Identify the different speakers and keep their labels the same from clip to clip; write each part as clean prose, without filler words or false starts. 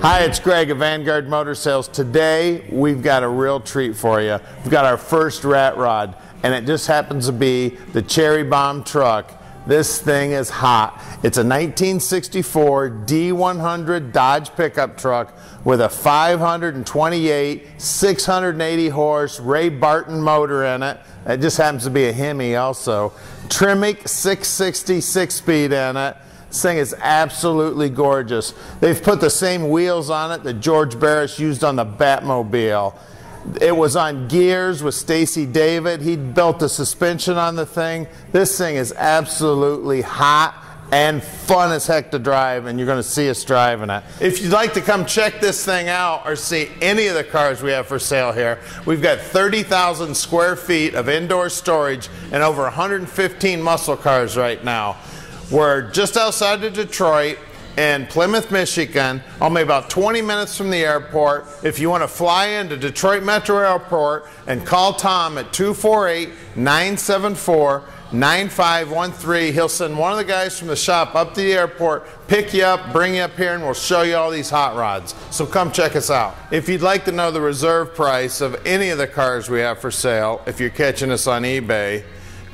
Speaker 1: Hi, it's Greg of Vanguard Motor Sales. Today, we've got a real treat for you. We've got our first rat rod, and it just happens to be the Cherry Bomb truck. This thing is hot. It's a 1964 D100 Dodge pickup truck with a 528, 680 horse Ray Barton motor in it. It just happens to be a Hemi also. Tremec 660 6-speed in it. This thing is absolutely gorgeous. They've put the same wheels on it that George Barris used on the Batmobile. It was on gears with Stacy David. He built the suspension on the thing. This thing is absolutely hot and fun as heck to drive, and you're going to see us driving it. If you'd like to come check this thing out or see any of the cars we have for sale here, we've got 30,000 square feet of indoor storage and over 115 muscle cars right now. We're just outside of Detroit in Plymouth, Michigan, only about 20 minutes from the airport. If you want to fly into Detroit Metro Airport and call Tom at 248-974-9513, he'll send one of the guys from the shop up to the airport, pick you up, bring you up here, and we'll show you all these hot rods. So come check us out. If you'd like to know the reserve price of any of the cars we have for sale, if you're catching us on eBay,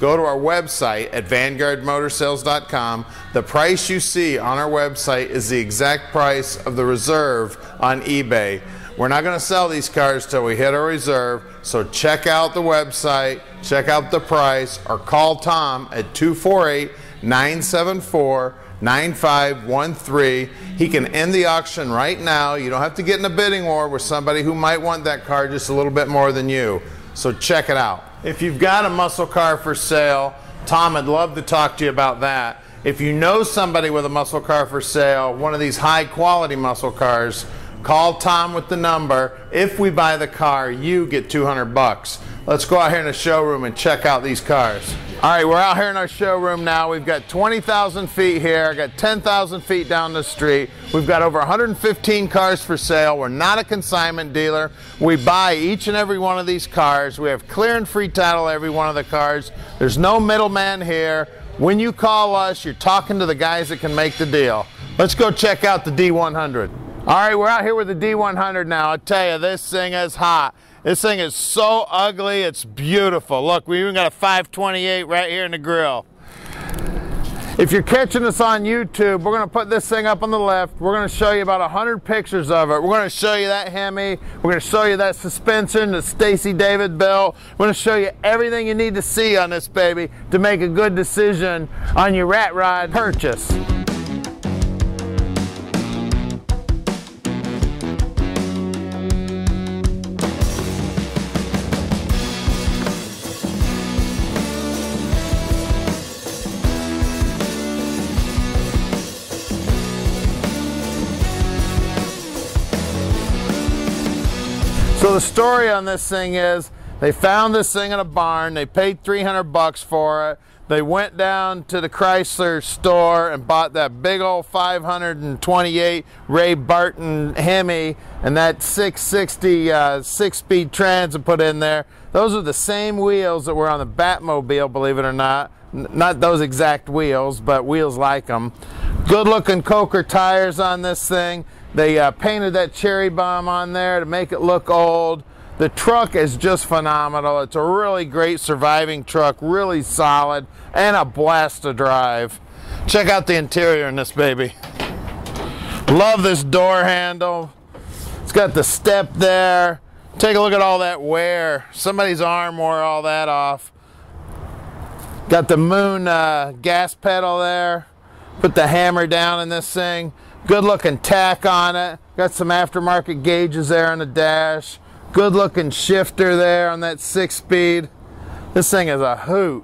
Speaker 1: go to our website at vanguardmotorsales.com. The price you see on our website is the exact price of the reserve on eBay. We're not going to sell these cars till we hit our reserve, so check out the website, check out the price, or call Tom at 248-974-9513. He can end the auction right now. You don't have to get in a bidding war with somebody who might want that car just a little bit more than you. So check it out. If you've got a muscle car for sale, Tom would love to talk to you about that. If you know somebody with a muscle car for sale, one of these high quality muscle cars, call Tom with the number. If we buy the car, you get 200 bucks. Let's go out here in the showroom and check out these cars. All right, we're out here in our showroom now. We've got 20,000 feet here. I got 10,000 feet down the street. We've got over 115 cars for sale. We're not a consignment dealer. We buy each and every one of these cars. We have clear and free title every one of the cars. There's no middleman here. When you call us, you're talking to the guys that can make the deal. Let's go check out the D100. All right, we're out here with the D100 now. I tell you, this thing is hot. This thing is so ugly, it's beautiful. Look, we even got a 528 right here in the grill. If you're catching us on YouTube, we're going to put this thing up on the left. We're going to show you about 100 pictures of it. We're going to show you that Hemi. We're going to show you that suspension that Stacy David built. We're going to show you everything you need to see on this baby to make a good decision on your rat rod purchase. So the story on this thing is they found this thing in a barn. They paid 300 bucks for it. They went down to the Chrysler store and bought that big old 528 Ray Barton Hemi and that 660 6-speed transit put in there. Those are the same wheels that were on the Batmobile, believe it or not. Not those exact wheels, but wheels like them. Good looking Coker tires on this thing. They painted that Cherry Bomb on there to make it look old. The truck is just phenomenal. It's a really great surviving truck, really solid, and a blast to drive. Check out the interior in this baby. Love this door handle. It's got the step there. Take a look at all that wear. Somebody's arm wore all that off. Got the moon gas pedal there. Put the hammer down in this thing. Good looking tack on it. Got some aftermarket gauges there on the dash. Good looking shifter there on that 6-speed. This thing is a hoot.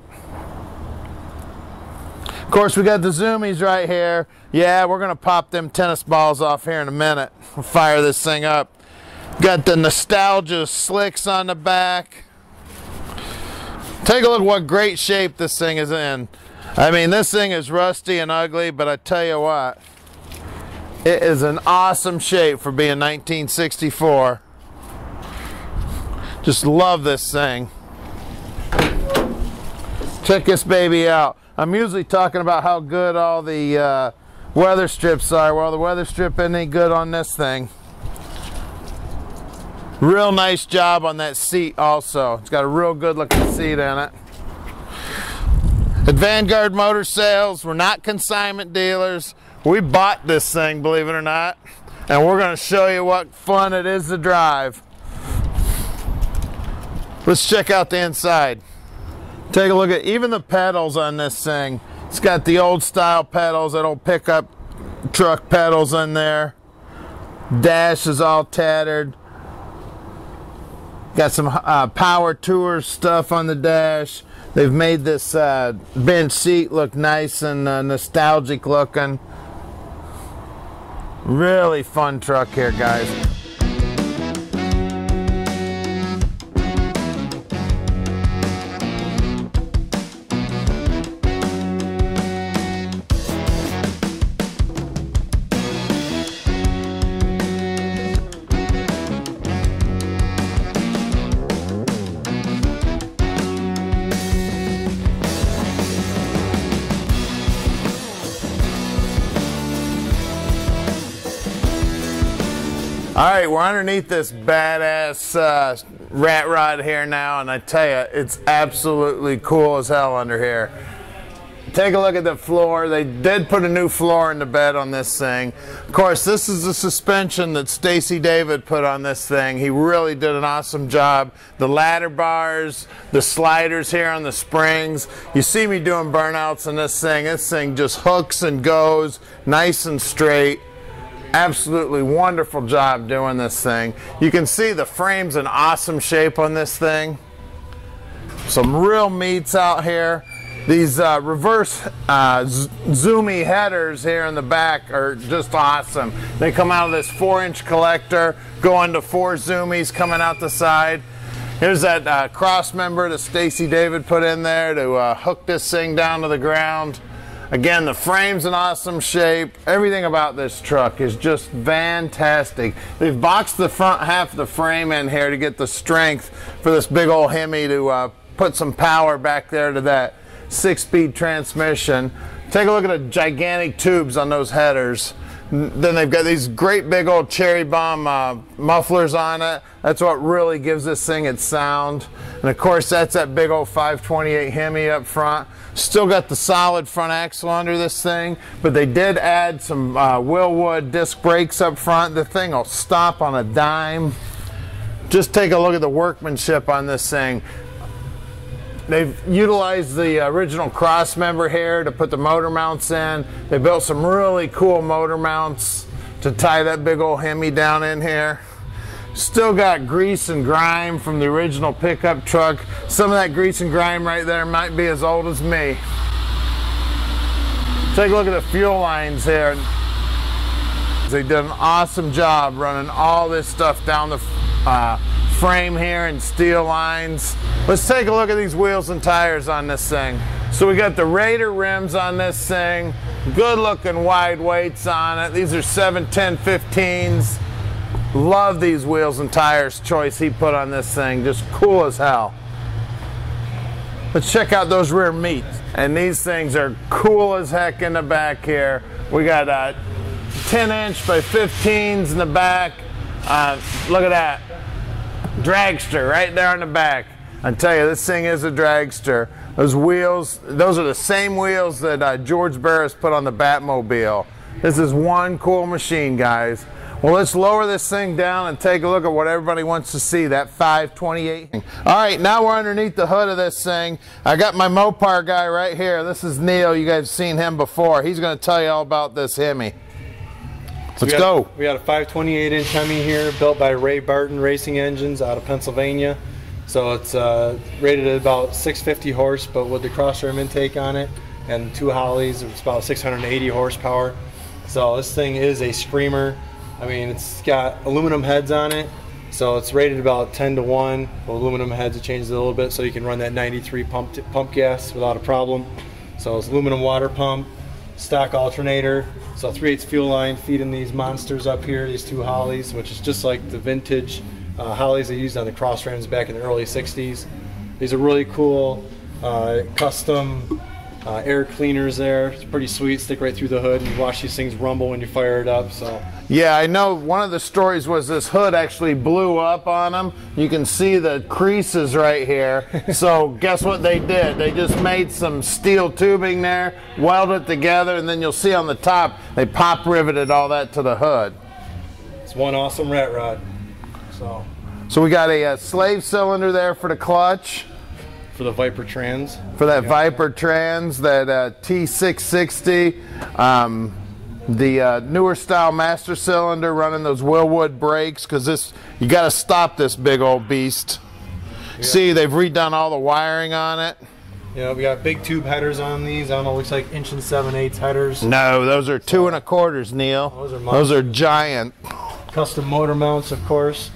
Speaker 1: Of course, we got the zoomies right here. Yeah, we're gonna pop them tennis balls off here in a minute. We'll fire this thing up. Got the nostalgia slicks on the back. Take a look at what great shape this thing is in. I mean, this thing is rusty and ugly, but I tell you what, it is an awesome shape for being 1964. Just love this thing. Check this baby out. I'm usually talking about how good all the weather strips are. Well, the weather strip isn't any good on this thing. Real nice job on that seat also. It's got a real good looking seat in it. At Vanguard Motor Sales, we're not consignment dealers. We bought this thing, believe it or not, and we're going to show you what fun it is to drive. Let's check out the inside. Take a look at even the pedals on this thing. It's got the old style pedals, that old pickup truck pedals in there. Dash is all tattered. Got some Power Tour stuff on the dash. They've made this bench seat look nice and nostalgic looking. Really fun truck here, guys. All right, we're underneath this badass rat rod here now, and I tell you, it's absolutely cool as hell under here. Take a look at the floor. They did put a new floor in the bed on this thing. Of course, this is the suspension that Stacy David put on this thing. He really did an awesome job. The ladder bars, the sliders here on the springs. You see me doing burnouts on this thing. This thing just hooks and goes nice and straight. Absolutely wonderful job doing this thing. You can see the frame's in awesome shape on this thing. Some real meats out here. These reverse zoomy headers here in the back are just awesome. They come out of this 4-inch collector, go into 4 zoomies coming out the side. Here's that cross member that Stacy David put in there to hook this thing down to the ground. Again, the frame's in awesome shape. Everything about this truck is just fantastic. They've boxed the front half of the frame in here to get the strength for this big old Hemi to put some power back there to that 6-speed transmission. Take a look at the gigantic tubes on those headers. Then they've got these great big old cherry bomb mufflers on it. That's what really gives this thing its sound. And of course, that's that big old 528 Hemi up front. Still got the solid front axle under this thing, but they did add some Willwood disc brakes up front. The thing will stop on a dime. Just take a look at the workmanship on this thing. They've utilized the original cross member here to put the motor mounts in. They built some really cool motor mounts to tie that big old Hemi down in here. Still got grease and grime from the original pickup truck. Some of that grease and grime right there might be as old as me. Take a look at the fuel lines here. They did an awesome job running all this stuff down the frame here and steel lines. Let's take a look at these wheels and tires on this thing. So we got the Raider rims on this thing. Good looking wide weights on it. These are 710-15s. Love these wheels and tires choice he put on this thing. Just cool as hell. Let's check out those rear meats. And these things are cool as heck in the back here. We got 10-inch by 15s in the back. Look at that. Dragster right there on the back. I tell you, this thing is a dragster. Those wheels, those are the same wheels that George Barris put on the Batmobile. This is one cool machine, guys. Well, let's lower this thing down and take a look at what everybody wants to see, that 528. All right, now we're underneath the hood of this thing. I got my Mopar guy right here. This is Neil. You guys have seen him before. He's going to tell you all about this Hemi. Let's go.
Speaker 2: We got a 528-inch Hemi here, built by Ray Barton Racing Engines out of Pennsylvania. So it's rated at about 650 horse, but with the cross-rim intake on it and 2 Hollies, it's about 680 horsepower. So this thing is a screamer. I mean, it's got aluminum heads on it, so it's rated about 10-1. With aluminum heads, it changes a little bit, so you can run that 93 pump gas without a problem. So it's aluminum water pump, stock alternator. So 3/8 fuel line feeding these monsters up here, these 2 Hollies, which is just like the vintage Hollies they used on the cross rims back in the early 60s. These are really cool, custom air cleaners there. It's pretty sweet. Stick right through the hood, and you watch these things rumble when you fire it up. So
Speaker 1: yeah, I know one of the stories was this hood actually blew up on them. You can see the creases right here. So guess what they did? They just made some steel tubing there, welded it together, and then you'll see on the top they pop riveted all that to the hood.
Speaker 2: it's one awesome rat rod.
Speaker 1: So we got a slave cylinder there for the clutch.
Speaker 2: For the Viper Trans.
Speaker 1: For that Viper Trans, that T660, the newer style master cylinder running those Willwood brakes, because this, you got to stop this big old beast. Yeah. See, they've redone all the wiring on it.
Speaker 2: Yeah, we got big tube headers on these. I don't know, looks like 1 7/8 headers.
Speaker 1: No, those are 2 1/4, Neil. Those are giant.
Speaker 2: Custom motor mounts, of course.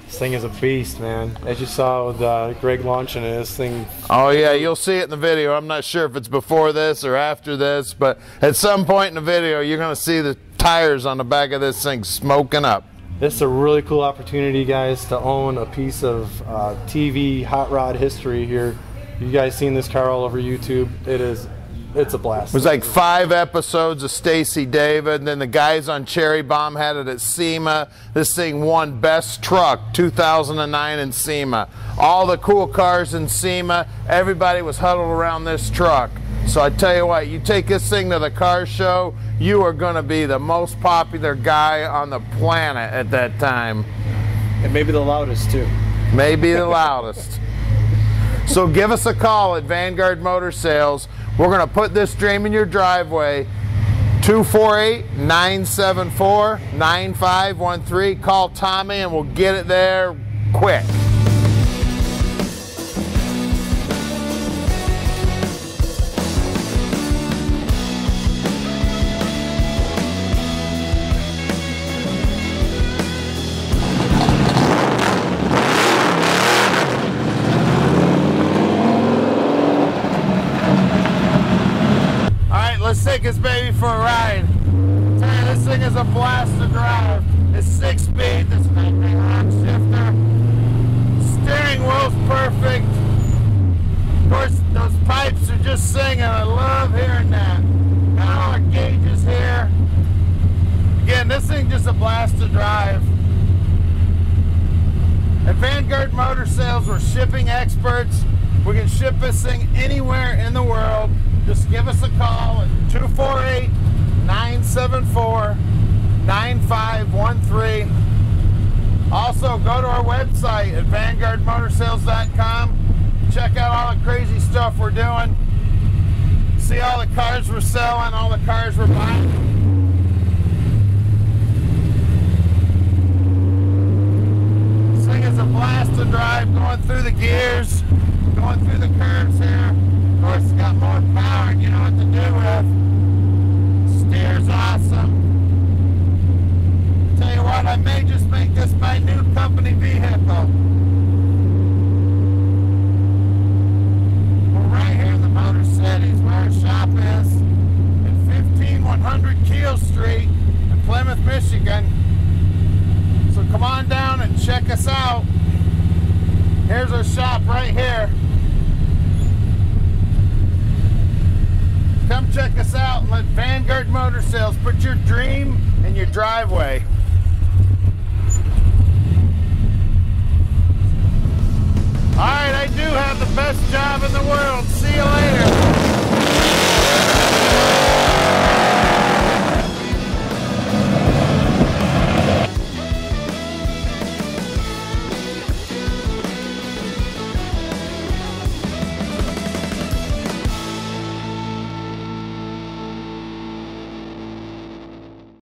Speaker 2: This thing is a beast, man. As you saw with Greg launching it, this thing...
Speaker 1: Oh yeah, you'll see it in the video. I'm not sure if it's before this or after this, but at some point in the video, you're going to see the tires on the back of this thing smoking up.
Speaker 2: This is a really cool opportunity, guys, to own a piece of TV hot rod history here. You guys seen this car all over YouTube. It's a blast.
Speaker 1: It was like 5 episodes of Stacy David, and then the guys on Cherry Bomb had it at SEMA. This thing won Best Truck 2009 in SEMA. All the cool cars in SEMA, everybody was huddled around this truck. So I tell you what, you take this thing to the car show, you are going to be the most popular guy on the planet at that time.
Speaker 2: And maybe the loudest too.
Speaker 1: Maybe the loudest. So give us a call at Vanguard Motor Sales. We're going to put this dream in your driveway. 248-974-9513. Call Tommy and we'll get it there quick. Let's take this baby for a ride. This thing is a blast to drive. It's 6-speed, this thing rock shifter. Steering wheel's perfect. Of course, those pipes are just singing. I love hearing that. Got all our gauges here. Again, this thing just a blast to drive. At Vanguard Motor Sales, we're shipping experts. We can ship this thing anywhere in the world. Just give us a call at 248-974-9513. Also, go to our website at vanguardmotorsales.com. Check out all the crazy stuff we're doing. See all the cars we're selling, all the cars we're buying. This thing is a blast to drive, going through the gears, going through the curves here. Of course, it's got more power and you know what to do with. Steer's awesome. Tell you what, I may just make this my new company vehicle. We're right here in the Motor Cities where our shop is at 15100 Keel Street in Plymouth, Michigan. So come on down and check us out. Here's our shop right here. Come check us out and let Vanguard Motor Sales put your dream in your driveway.